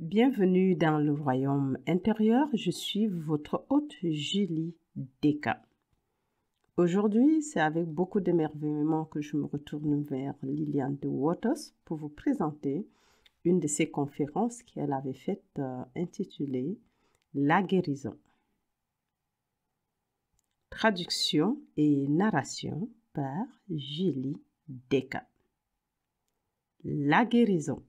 Bienvenue dans le royaume intérieur, je suis votre hôte Julie Deka. Aujourd'hui, c'est avec beaucoup d'émerveillement que je me retourne vers Liliane de Waters pour vous présenter une de ses conférences qu'elle avait faite intitulée « La guérison ». Traduction et narration par Julie Deka. La guérison.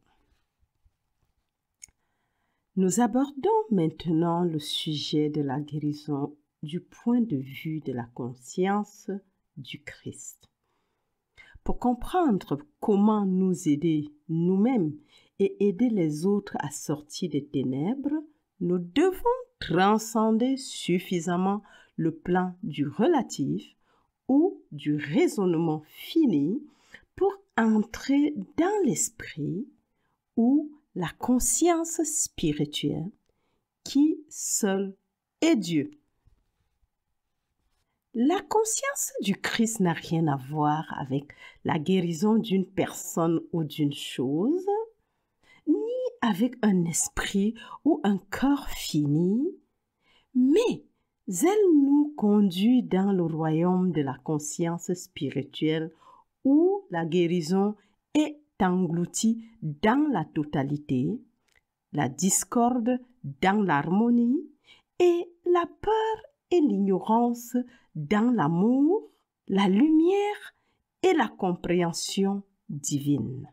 Nous abordons maintenant le sujet de la guérison du point de vue de la conscience du Christ. Pour comprendre comment nous aider nous-mêmes et aider les autres à sortir des ténèbres, nous devons transcender suffisamment le plan du relatif ou du raisonnement fini pour entrer dans l'esprit ou la conscience spirituelle qui seul est Dieu. La conscience du Christ n'a rien à voir avec la guérison d'une personne ou d'une chose, ni avec un esprit ou un corps fini, mais elle nous conduit dans le royaume de la conscience spirituelle où la guérison est engloutie dans la totalité, la discorde dans l'harmonie et la peur et l'ignorance dans l'amour, la lumière et la compréhension divine.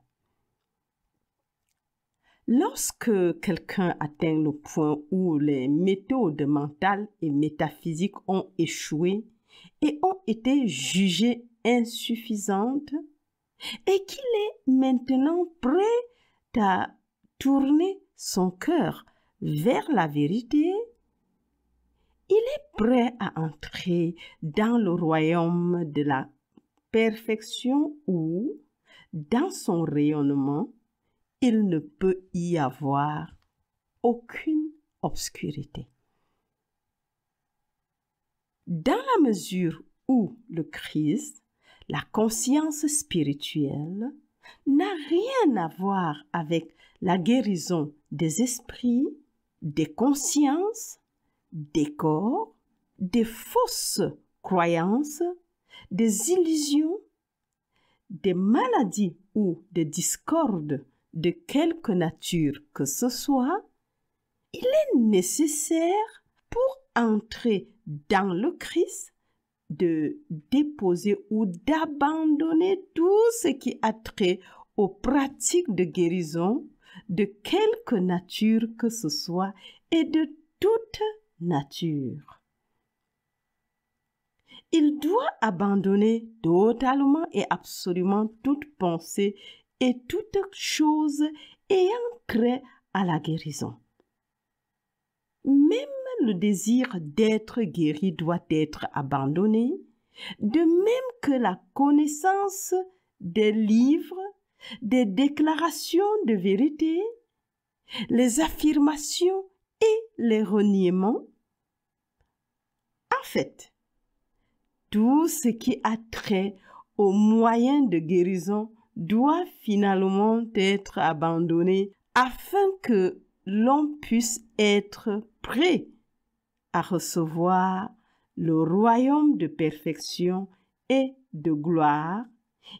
Lorsque quelqu'un atteint le point où les méthodes mentales et métaphysiques ont échoué et ont été jugées insuffisantes, et qu'il est maintenant prêt à tourner son cœur vers la vérité, il est prêt à entrer dans le royaume de la perfection où, dans son rayonnement, il ne peut y avoir aucune obscurité. Dans la mesure où le Christ, la conscience spirituelle, n'a rien à voir avec la guérison des esprits, des consciences, des corps, des fausses croyances, des illusions, des maladies ou des discordes de quelque nature que ce soit, il est nécessaire pour entrer dans le Christ de déposer ou d'abandonner tout ce qui a trait aux pratiques de guérison de quelque nature que ce soit et de toute nature. Il doit abandonner totalement et absolument toute pensée et toute chose ayant trait à la guérison. Même le désir d'être guéri doit être abandonné, de même que la connaissance des livres, des déclarations de vérité, les affirmations et les reniements. En fait, tout ce qui a trait aux moyens de guérison doit finalement être abandonné afin que l'on puisse être prêt à recevoir le royaume de perfection et de gloire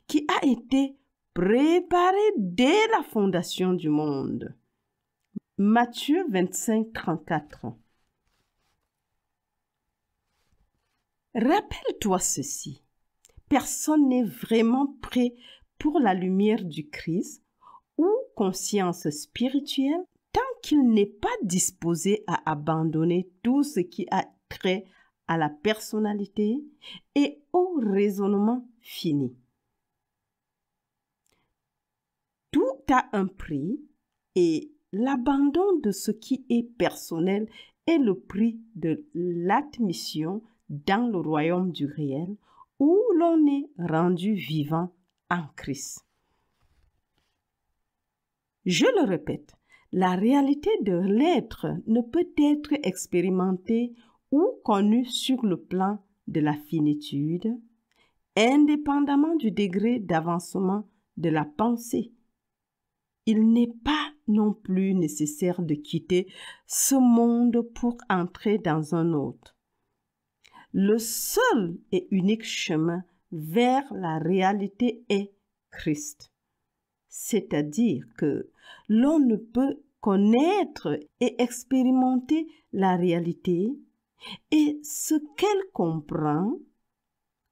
qui a été préparé dès la fondation du monde. Matthieu 25, 34. Rappelle-toi ceci, personne n'est vraiment prêt pour la lumière du Christ ou conscience spirituelle tant qu'il n'est pas disposé à abandonner tout ce qui a trait à la personnalité et au raisonnement fini. Tout a un prix et l'abandon de ce qui est personnel est le prix de l'admission dans le royaume du réel où l'on est rendu vivant en Christ. Je le répète, la réalité de l'être ne peut être expérimentée ou connue sur le plan de la finitude, indépendamment du degré d'avancement de la pensée. Il n'est pas non plus nécessaire de quitter ce monde pour entrer dans un autre. Le seul et unique chemin vers la réalité est Christ. C'est-à-dire que l'on ne peut connaître et expérimenter la réalité et ce qu'elle comprend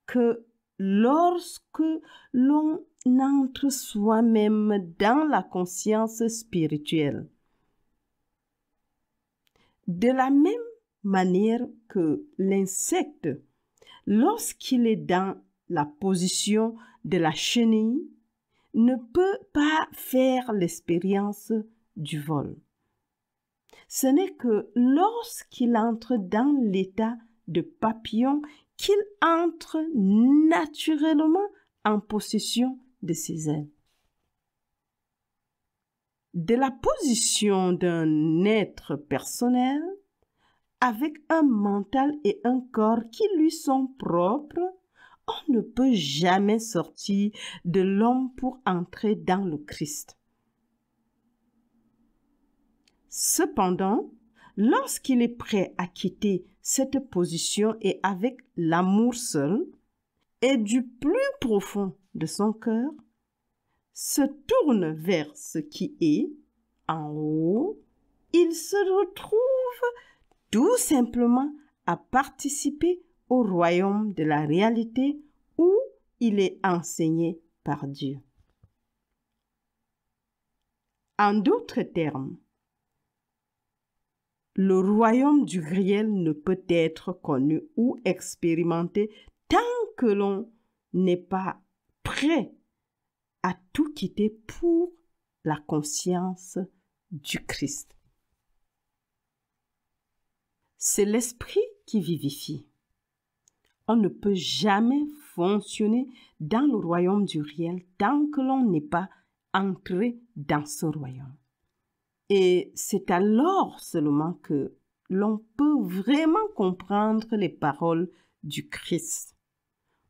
que lorsque l'on entre soi-même dans la conscience spirituelle. De la même manière que l'insecte, lorsqu'il est dans la position de la chenille, ne peut pas faire l'expérience du vol. Ce n'est que lorsqu'il entre dans l'état de papillon qu'il entre naturellement en possession de ses ailes. De la position d'un être personnel, avec un mental et un corps qui lui sont propres, on ne peut jamais sortir de l'homme pour entrer dans le Christ. Cependant, lorsqu'il est prêt à quitter cette position et avec l'amour seul, et du plus profond de son cœur, se tourne vers ce qui est en haut, il se retrouve tout simplement à participer au royaume de la réalité où il est enseigné par Dieu. En d'autres termes, le royaume du réel ne peut être connu ou expérimenté tant que l'on n'est pas prêt à tout quitter pour la conscience du Christ. C'est l'esprit qui vivifie. On ne peut jamais fonctionner dans le royaume du réel tant que l'on n'est pas entré dans ce royaume. Et c'est alors seulement que l'on peut vraiment comprendre les paroles du Christ.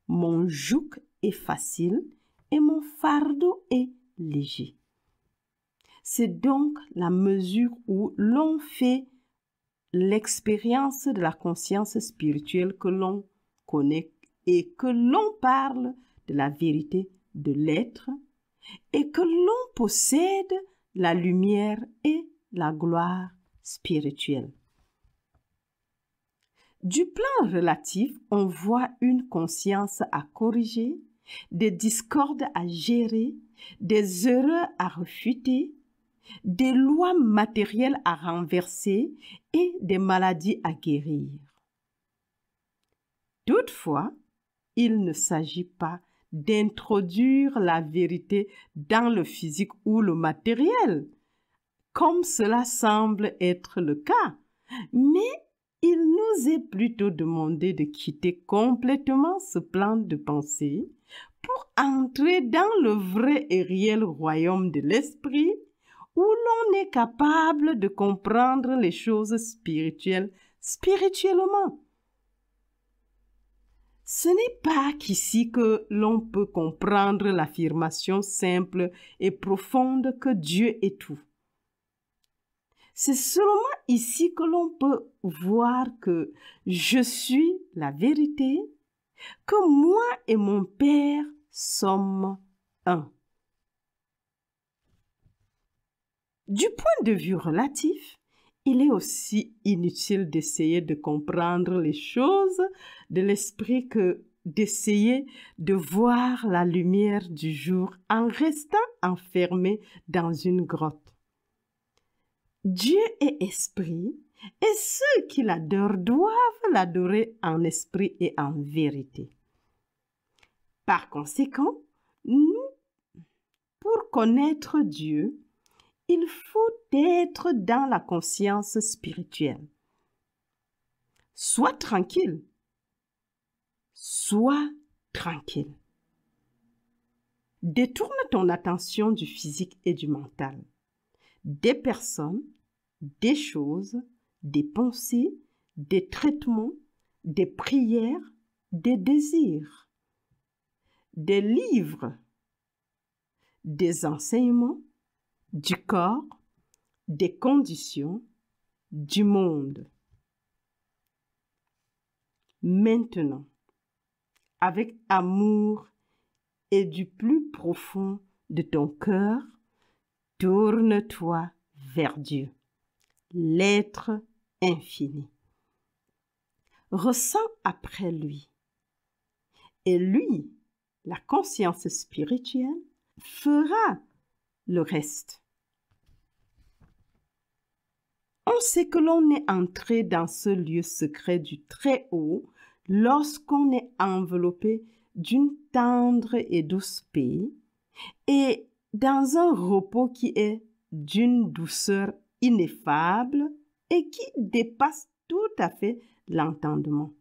Mon joug est facile et mon fardeau est léger. C'est donc la mesure où l'on fait l'expérience de la conscience spirituelle que l'on connaît et que l'on parle de la vérité de l'être et que l'on possède la lumière et la gloire spirituelle. Du plan relatif, on voit une conscience à corriger, des discordes à gérer, des erreurs à refuter, des lois matérielles à renverser et des maladies à guérir. Toutefois, il ne s'agit pas d'introduire la vérité dans le physique ou le matériel, comme cela semble être le cas, mais il nous est plutôt demandé de quitter complètement ce plan de pensée pour entrer dans le vrai et réel royaume de l'esprit où l'on est capable de comprendre les choses spirituelles spirituellement. Ce n'est pas qu'ici que l'on peut comprendre l'affirmation simple et profonde que Dieu est tout. C'est seulement ici que l'on peut voir que je suis la vérité, que moi et mon Père sommes un. Du point de vue relatif, il est aussi inutile d'essayer de comprendre les choses de l'esprit que d'essayer de voir la lumière du jour en restant enfermé dans une grotte. Dieu est esprit et ceux qui l'adorent doivent l'adorer en esprit et en vérité. Par conséquent, nous, pour connaître Dieu, il faut être dans la conscience spirituelle. Sois tranquille. Sois tranquille. Détourne ton attention du physique et du mental, des personnes, des choses, des pensées, des traitements, des prières, des désirs, des livres, des enseignements, du corps, des conditions du monde. Maintenant, avec amour et du plus profond de ton cœur, tourne-toi vers Dieu, l'être infini. Ressens après lui. Et lui, la conscience spirituelle, fera le reste. On sait que l'on est entré dans ce lieu secret du Très-Haut lorsqu'on est enveloppé d'une tendre et douce paix et dans un repos qui est d'une douceur ineffable et qui dépasse tout à fait l'entendement.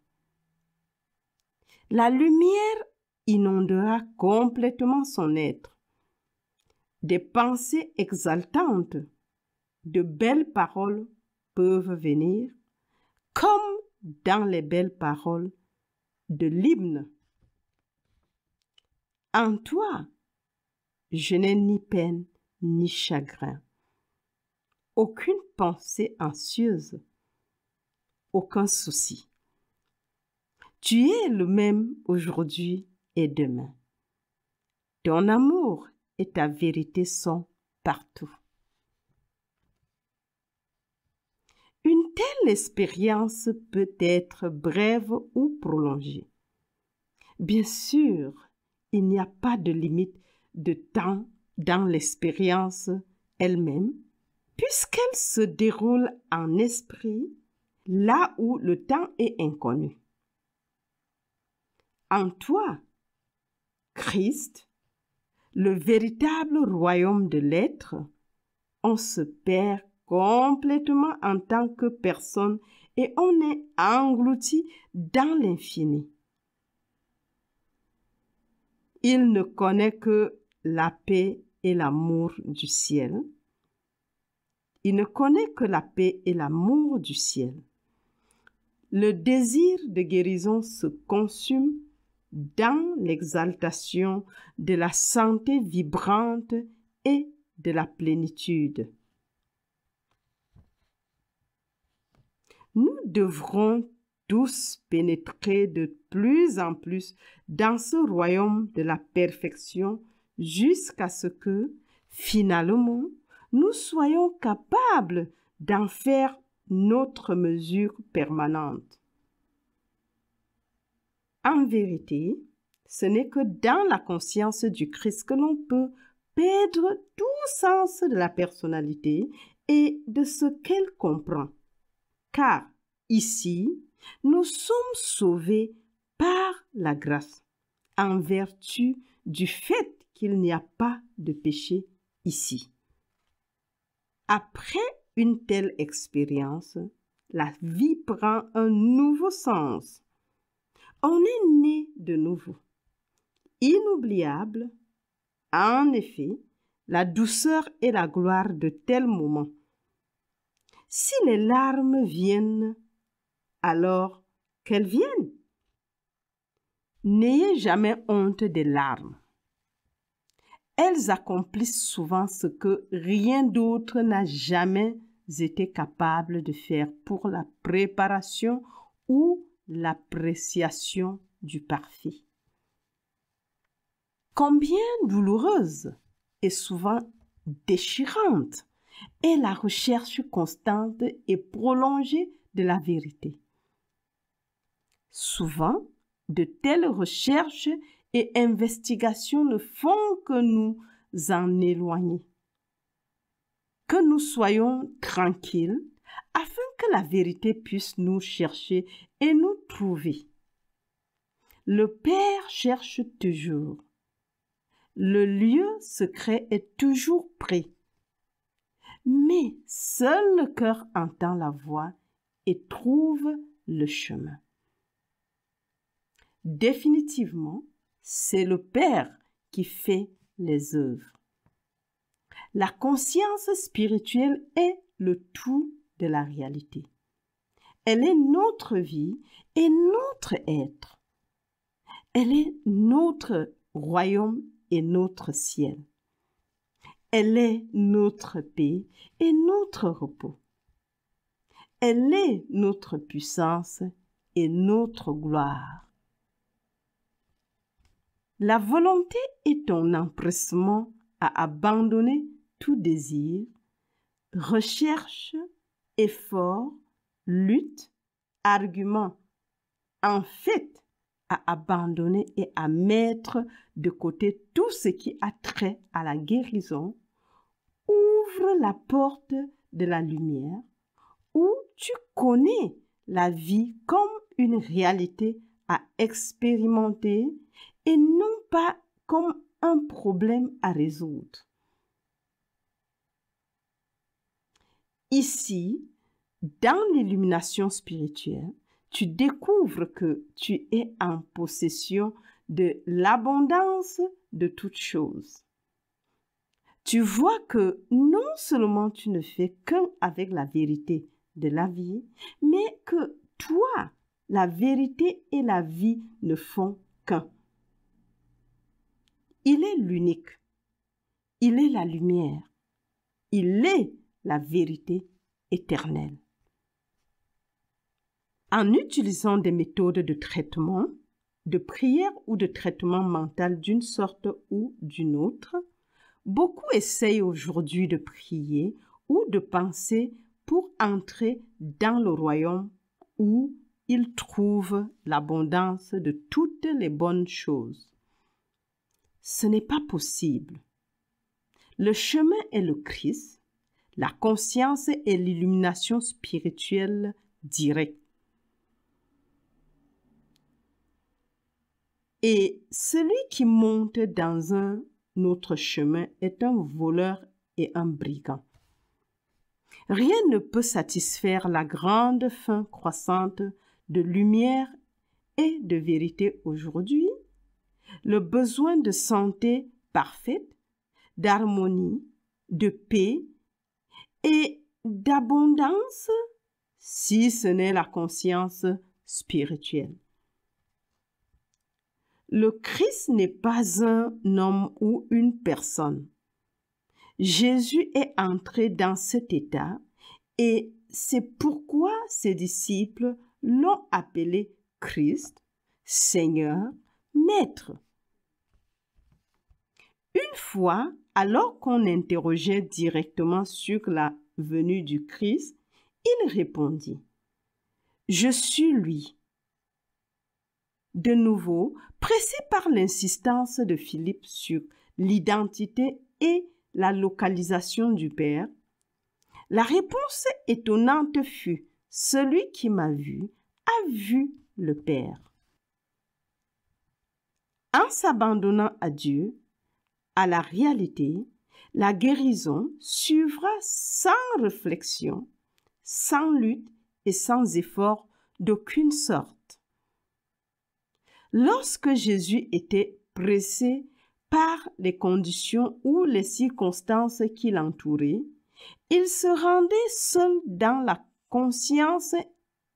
La lumière inondera complètement son être. Des pensées exaltantes, de belles paroles peuvent venir, comme dans les belles paroles de l'hymne. En toi, je n'ai ni peine ni chagrin, aucune pensée anxieuse, aucun souci. Tu es le même aujourd'hui et demain. Ton amour et ta vérité sont partout. Une telle expérience peut être brève ou prolongée. Bien sûr, il n'y a pas de limite de temps dans l'expérience elle-même, puisqu'elle se déroule en esprit là où le temps est inconnu. En toi, Christ, le véritable royaume de l'être, on se perd complètement en tant que personne et on est englouti dans l'infini. Il ne connaît que la paix et l'amour du ciel. Il ne connaît que la paix et l'amour du ciel. Le désir de guérison se consume dans l'exaltation de la santé vibrante et de la plénitude. Nous devrons tous pénétrer de plus en plus dans ce royaume de la perfection jusqu'à ce que, finalement, nous soyons capables d'en faire notre mesure permanente. En vérité, ce n'est que dans la conscience du Christ que l'on peut perdre tout sens de la personnalité et de ce qu'elle comprend. Car ici, nous sommes sauvés par la grâce, en vertu du fait qu'il n'y a pas de péché ici. Après une telle expérience, la vie prend un nouveau sens. On est né de nouveau. Inoubliable, en effet, la douceur et la gloire de tels moments. Si les larmes viennent, alors qu'elles viennent. N'ayez jamais honte des larmes. Elles accomplissent souvent ce que rien d'autre n'a jamais été capable de faire pour la préparation ou l'appréciation du parfait. Combien douloureuse et souvent déchirante est la recherche constante et prolongée de la vérité. Souvent, de telles recherches et investigations ne font que nous en éloigner. Que nous soyons tranquilles afin que la vérité puisse nous chercher et nous trouver. Le Père cherche toujours. Le lieu secret est toujours prêt. Mais seul le cœur entend la voix et trouve le chemin. Définitivement, c'est le Père qui fait les œuvres. La conscience spirituelle est le tout de la réalité. Elle est notre vie et notre être. Elle est notre royaume et notre ciel. Elle est notre paix et notre repos. Elle est notre puissance et notre gloire. La volonté est ton empressement à abandonner tout désir, recherche, effort, lutte, argument. En fait, à abandonner et à mettre de côté tout ce qui a trait à la guérison, ouvre la porte de la lumière où tu connais la vie comme une réalité à expérimenter et non pas comme un problème à résoudre. Ici, dans l'illumination spirituelle, tu découvres que tu es en possession de l'abondance de toutes choses. Tu vois que non seulement tu ne fais qu'un avec la vérité de la vie, mais que toi, la vérité et la vie ne font qu'un. Il est l'unique. Il est la lumière. Il est la vérité éternelle. En utilisant des méthodes de traitement, de prière ou de traitement mental d'une sorte ou d'une autre, beaucoup essayent aujourd'hui de prier ou de penser pour entrer dans le royaume où ils trouvent l'abondance de toutes les bonnes choses. Ce n'est pas possible. Le chemin est le Christ, la conscience est l'illumination spirituelle directe. Et celui qui monte dans un autre chemin est un voleur et un brigand. Rien ne peut satisfaire la grande faim croissante de lumière et de vérité aujourd'hui, le besoin de santé parfaite, d'harmonie, de paix et d'abondance, si ce n'est la conscience spirituelle. Le Christ n'est pas un homme ou une personne. Jésus est entré dans cet état et c'est pourquoi ses disciples l'ont appelé Christ, Seigneur, Maître. Une fois, alors qu'on interrogeait directement sur la venue du Christ, il répondit, « Je suis lui. » De nouveau, pressé par l'insistance de Philippe sur l'identité et la localisation du Père, la réponse étonnante fut « Celui qui m'a vu a vu le Père. » En s'abandonnant à Dieu, à la réalité, la guérison suivra sans réflexion, sans lutte et sans effort d'aucune sorte. Lorsque Jésus était pressé par les conditions ou les circonstances qui l'entouraient, il se rendait seul dans la conscience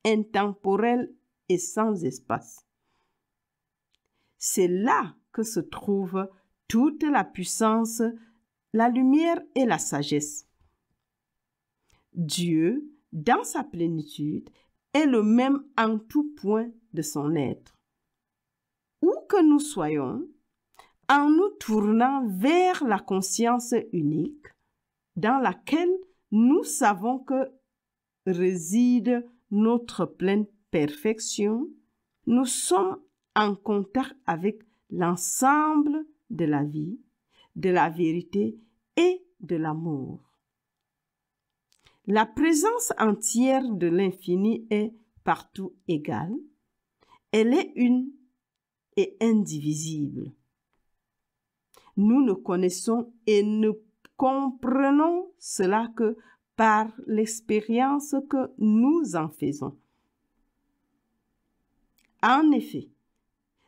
intemporelle et sans espace. C'est là que se trouve toute la puissance, la lumière et la sagesse. Dieu, dans sa plénitude, est le même en tout point de son être. Où que nous soyons, en nous tournant vers la conscience unique, dans laquelle nous savons que réside notre pleine perfection, nous sommes en contact avec l'ensemble de la vie, de la vérité et de l'amour. La présence entière de l'infini est partout égale. Elle est une et indivisible. Nous ne connaissons et ne comprenons cela que par l'expérience que nous en faisons. En effet,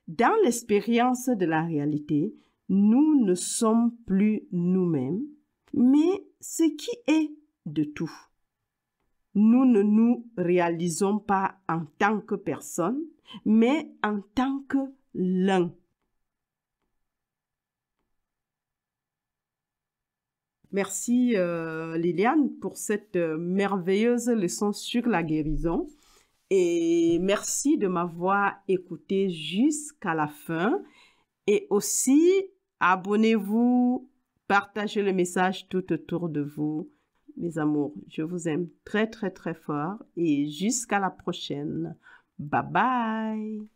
dans l'expérience de la réalité, nous ne sommes plus nous-mêmes, mais ce qui est de tout. Nous ne nous réalisons pas en tant que personne, mais en tant que l'un. Merci Liliane pour cette merveilleuse leçon sur la guérison. Et merci de m'avoir écouté jusqu'à la fin. Et aussi, abonnez-vous, partagez le message tout autour de vous. Mes amours, je vous aime très, très, très fort et jusqu'à la prochaine. Bye bye.